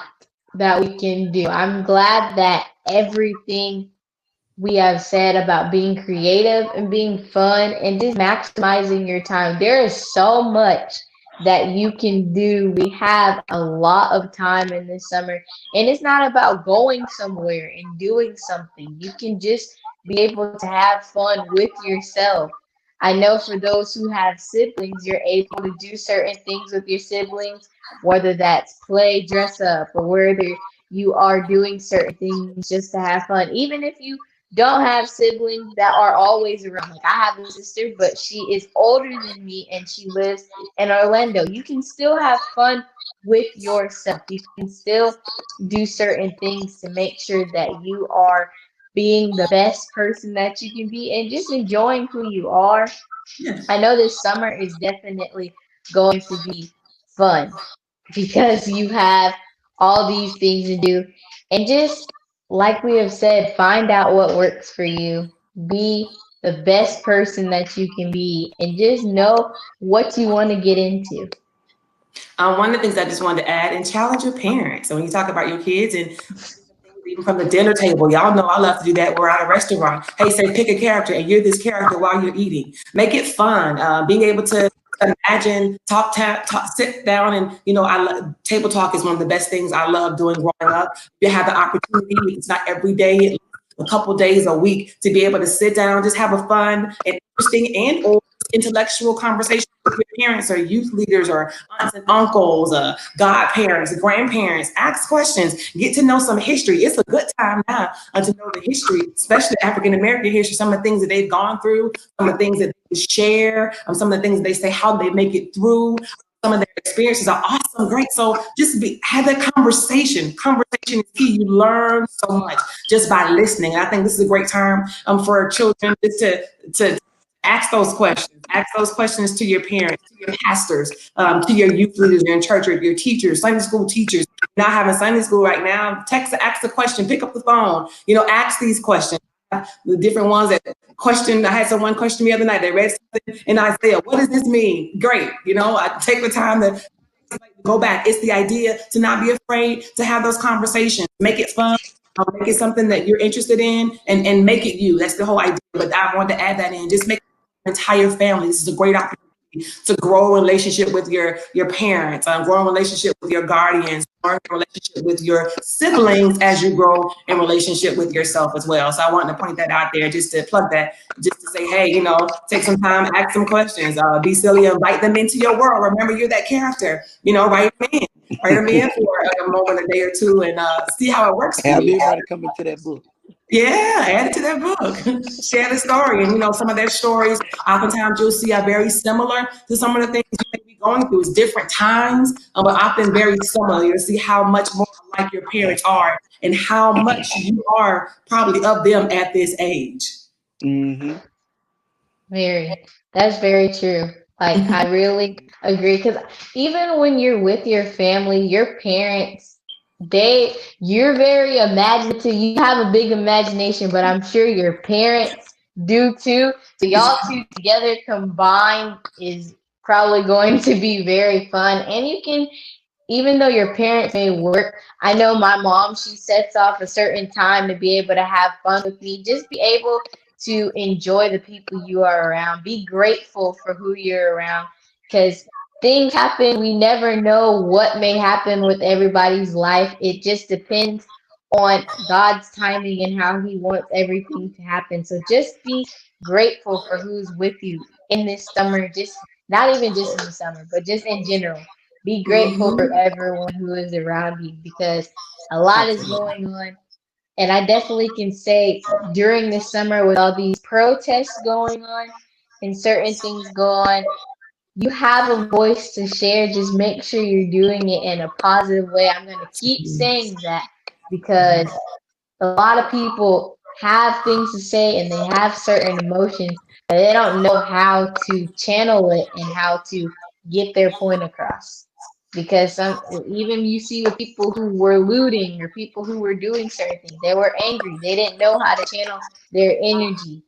that we can do. I'm glad that everything we have said about being creative and being fun and just maximizing your time. There is so much that you can do. We have a lot of time in this summer, and it's not about going somewhere and doing something. You can just be able to have fun with yourself. I know for those who have siblings, you're able to do certain things with your siblings, whether that's play, dress up, or whether you are doing certain things just to have fun. Even if you don't have siblings that are always around. Like I have a sister, but she is older than me and she lives in Orlando. You can still have fun with yourself. You can still do certain things to make sure that you are being the best person that you can be and just enjoying who you are. I know this summer is definitely going to be fun because you have all these things to do. And just like we have said, find out what works for you. Be the best person that you can be and just know what you want to get into. One of the things I just wanted to add and challenge your parents. So when you talk about your kids and even from the dinner table, y'all know I love to do that. We're at a restaurant. Hey, say pick a character and you're this character while you're eating. Make it fun. Being able to imagine, sit down, and table talk is one of the best things I love doing growing up. You have the opportunity. It's not every day. A couple days a week to be able to sit down, just have a fun and interesting and or intellectual conversation with your parents or youth leaders or aunts and uncles, godparents, grandparents. Ask questions, get to know some history. It's a good time now to know the history, especially African American history, some of the things that they've gone through, some of the things that they share, some of the things that they say, how they make it through. Some of their experiences are awesome, great. So just have that conversation. Conversation is key. You learn so much just by listening. And I think this is a great time for children just to ask those questions. Ask those questions to your parents, to your pastors, to your youth leaders, your church, or your teachers, Sunday school teachers. Not having Sunday school right now, ask the question, pick up the phone, ask these questions. The different ones that question. I had someone question me the other night. They read something in Isaiah. What does this mean? Great. I take the time to go back. It's the idea to not be afraid to have those conversations. Make it fun. Make it something that you're interested in and make it you. That's the whole idea. But I want to add that in. Just make your entire family. This is a great opportunity to grow a relationship with your parents, grow a relationship with your guardians, grow a relationship with your siblings as you grow in relationship with yourself as well. So I wanted to point that out there, just to plug that, just to say, hey, take some time, ask some questions, be silly, invite them into your world. Remember, you're that character. Write them in for a moment, a day or two, and see how it works for Have you. everybody come into that book. Yeah, add it to their book. Share the story. And, some of their stories, oftentimes you'll see are very similar to some of the things you may be going through. It's different times, but often very similar. You'll see how much more like your parents are and how much you are probably of them at this age. Mm-hmm. That's very true. Like, I really agree because even when you're with your family, your parents, you're very imaginative. You have a big imagination, but I'm sure your parents do too. So y'all two together combined is probably going to be very fun. And you can, even though your parents may work, I know my mom, she sets off a certain time to be able to have fun with me. Just be able to enjoy the people you are around. Be grateful for who you're around because things happen. We never know what may happen with everybody's life. It just depends on God's timing and how He wants everything to happen. So just be grateful for who's with you in this summer, just not even just in the summer, but just in general. Be grateful for Mhm. everyone who is around you because a lot is Absolutely. going on. And I definitely can say during this summer with all these protests going on and certain things go on, you have a voice to share. Just make sure you're doing it in a positive way. I'm going to keep saying that because a lot of people have things to say and they have certain emotions, but they don't know how to channel it and how to get their point across. Because some, even you see with people who were looting or people who were doing certain things, they were angry. They didn't know how to channel their energy.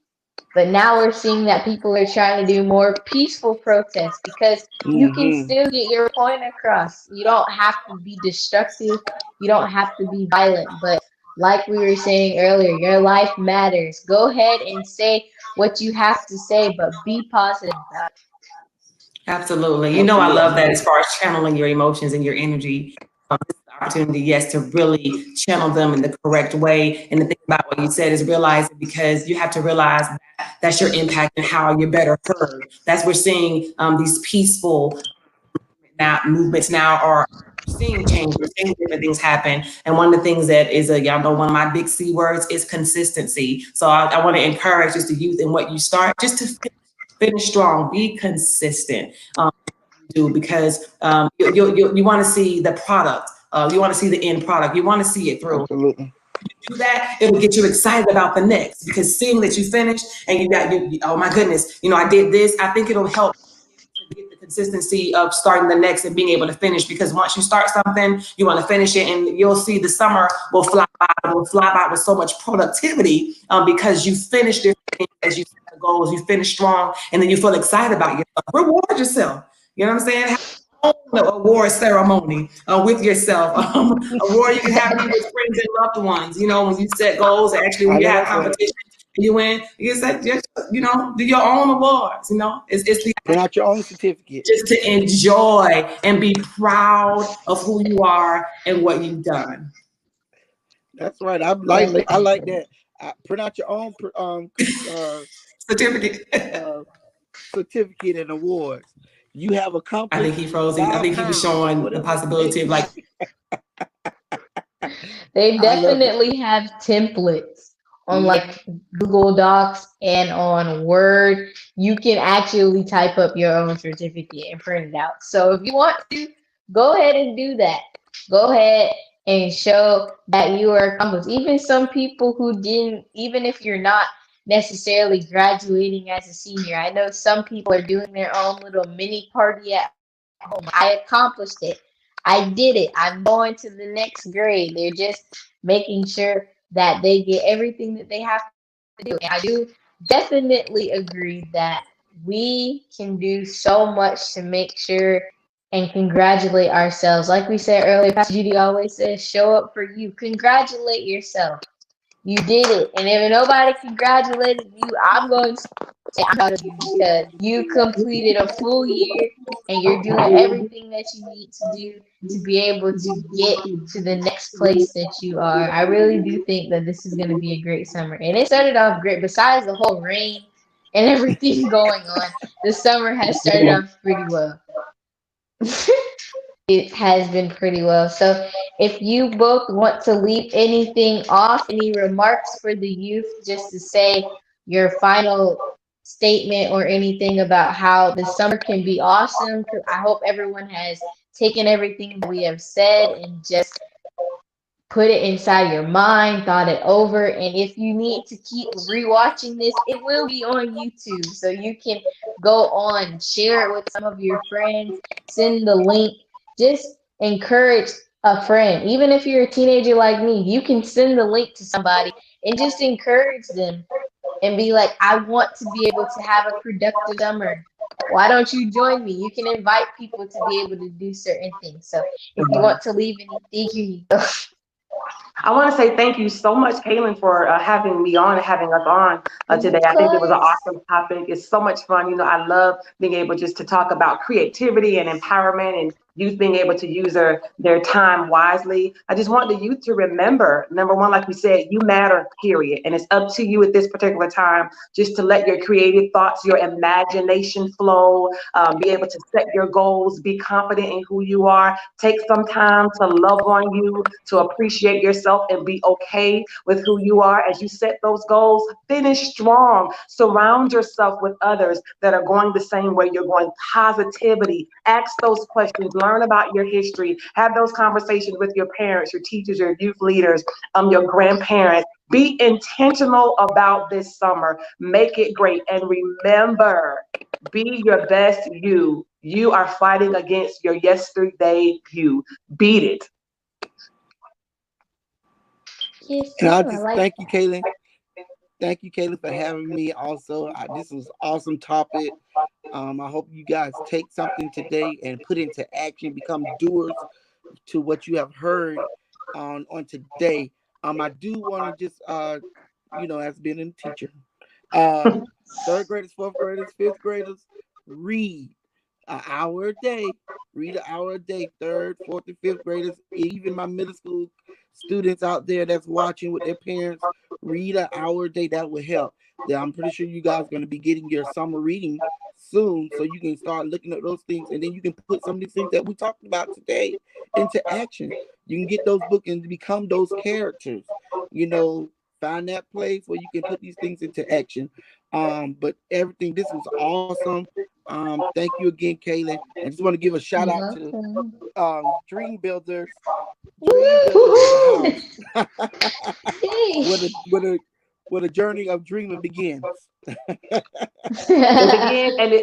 But now we're seeing that people are trying to do more peaceful protests because you can Mm-hmm. still get your point across. You don't have to be destructive. You don't have to be violent. But like we were saying earlier, your life matters. Go ahead and say what you have to say, but be positive about it. Absolutely. I love Absolutely. that as far as channeling your emotions and your energy. This is the opportunity, yes, to really channel them in the correct way. And the thing about what you said is realize it because you have to realize that that's your impact and how you're better heard. That's we're seeing these peaceful now movements now are seeing change. We're seeing different things happen. And one of the things that is y'all know one of my big C words is consistency. So I want to encourage just the youth in what you start, just to finish strong, be consistent. Do because you want to see the product. You want to see the end product. You want to see it through. Absolutely. Do that, it will get you excited about the next because seeing that you finished and you got oh my goodness, I did this. I think it'll help to get the consistency of starting the next and being able to finish because once you start something, you want to finish it and you'll see the summer will fly by with so much productivity because you finished different things as you set the goals, you finish strong, and then you feel excited about yourself. Reward yourself. You know what I'm saying? Have an award ceremony with yourself. Award you can have you with friends and loved ones. When you set goals, and actually I when you know have that's right. competition and you win, you say, just, do your own awards. It's the Print out your own certificate. just to enjoy and be proud of who you are and what you've done. That's right. I like Really. that. I like that. Print out your own Certificate. uh, certificate and awards. You have I think accomplished he froze. I 5 think he was pounds or showing the whatever the case possibility of is. like, They I love it. definitely have templates on Mm-hmm. like Google Docs and on Word. You can actually type up your own certificate and print it out. So if you want to, go ahead and do that. Go ahead and show that you are accomplished. Even some people who didn't, even if you're not necessarily graduating as a senior, I know some people are doing their own little mini party at home. I accomplished it. I did it. I'm going to the next grade. They're just making sure that they get everything that they have to do. And I do definitely agree that we can do so much to make sure and congratulate ourselves. Like we said earlier, Pastor Judy always says, show up for you. Congratulate yourself. You did it. And if nobody congratulated you, I'm going to say I'm proud of you because you completed a full year and you're doing everything that you need to do to be able to get to the next place that you are. I really do think that this is going to be a great summer. And it started off great. Besides the whole rain and everything going on, the summer has started off pretty well. It has been pretty well. So, if you both want to leave anything off, any remarks for the youth, just to say your final statement or anything about how the summer can be awesome, 'cause I hope everyone has taken everything that we have said and just put it inside your mind, thought it over, and if you need to keep rewatching this, it will be on YouTube. So you can go on, share it with some of your friends, send the link, just encourage a friend. Even if you're a teenager like me, you can send the link to somebody and just encourage them and be like, I want to be able to have a productive summer. Why don't you join me? You can invite people to be able to do certain things. So if you want to leave anything, here you go. I want to say thank you so much, Kaylin, for having me on and having us on today. Of I think it was an course. awesome topic. It's so much fun. I love being able just to talk about creativity and empowerment and youth being able to use their time wisely. I just want the youth to remember, number one, like we said, you matter, period. And it's up to you at this particular time just to let your creative thoughts, your imagination flow, be able to set your goals, be confident in who you are, take some time to love on you, to appreciate yourself and be okay with who you are as you set those goals. Finish strong. Surround yourself with others that are going the same way you're going. Positivity. Ask those questions. Learn about your history. Have those conversations with your parents, your teachers, your youth leaders, your grandparents. Be intentional about this summer. Make it great. And remember, be your best you. You are fighting against your yesterday you. Beat it. Yes, And I ma'am. I just like thank you, Kaylin. Thank you, Kaylin, for having me. Also, this was awesome topic. I hope you guys take something today and put into action, become doers to what you have heard on today. I do want to just as being a teacher, third graders, fourth graders, fifth graders, read an hour a day. Read an hour a day. Third, fourth, and fifth graders, even my middle school students out there that's watching with their parents, read an hour a day. That will help. I'm pretty sure you guys are going to be getting your summer reading soon, so you can start looking at those things, and then you can put some of these things that we talked about today into action. You can get those books and become those characters. Find that place where you can put these things into action. But everything, this was awesome. Thank you again, Kaylin. I just want to give a shout you. out to Welcome. Dream Builders. Dream Builders in the Woo-hoo! house. where Yay. the where the where the journey of dreaming begins. It begins and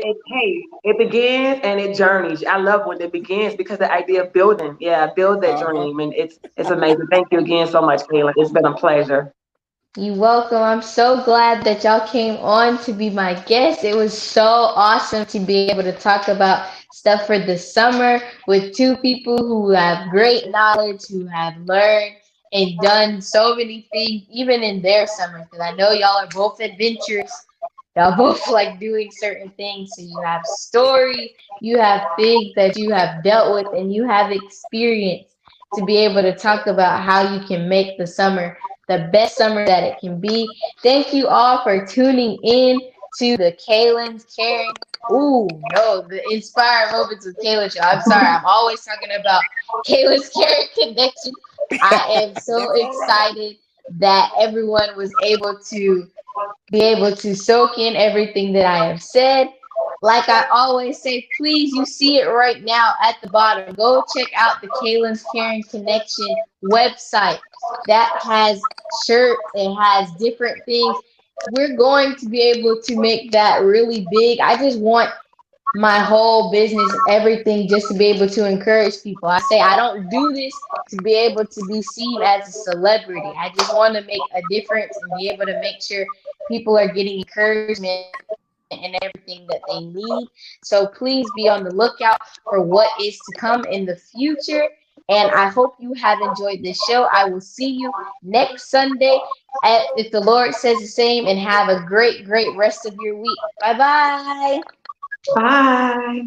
it begins and it journeys. I love when it begins because the idea of building, yeah, build that Uh-huh. dream, and it's amazing. Thank you again so much, Kaylin. It's been a pleasure. You welcome. I'm so glad that y'all came on to be my guest. It was so awesome to be able to talk about stuff for the summer with two people who have great knowledge, who have learned and done so many things, even in their summers. Because I know y'all are both adventurous. Y'all both like doing certain things. So you have stories, you have things that you have dealt with, and you have experience to be able to talk about how you can make the summer the best summer that it can be. Thank you all for tuning in to the Kaylin's Caring. Ooh, no, the Inspired Moments with Kaylin show. I'm sorry, I'm always talking about Kaylin's Caring Connection. I am so That's all right. excited that everyone was able to be able to soak in everything that I have said. Like I always say, please, you see it right now at the bottom. Go check out the Kaylin's Caring Connection website. That has shirts, it has different things. We're going to be able to make that really big. I just want my whole business, everything, just to be able to encourage people. I say I don't do this to be able to be seen as a celebrity. I just want to make a difference and be able to make sure people are getting encouragement and everything that they need. So please be on the lookout for what is to come in the future. And I hope you have enjoyed this show. I will see you next Sunday, if the Lord says the same, and have a great, great rest of your week. Bye bye. Bye.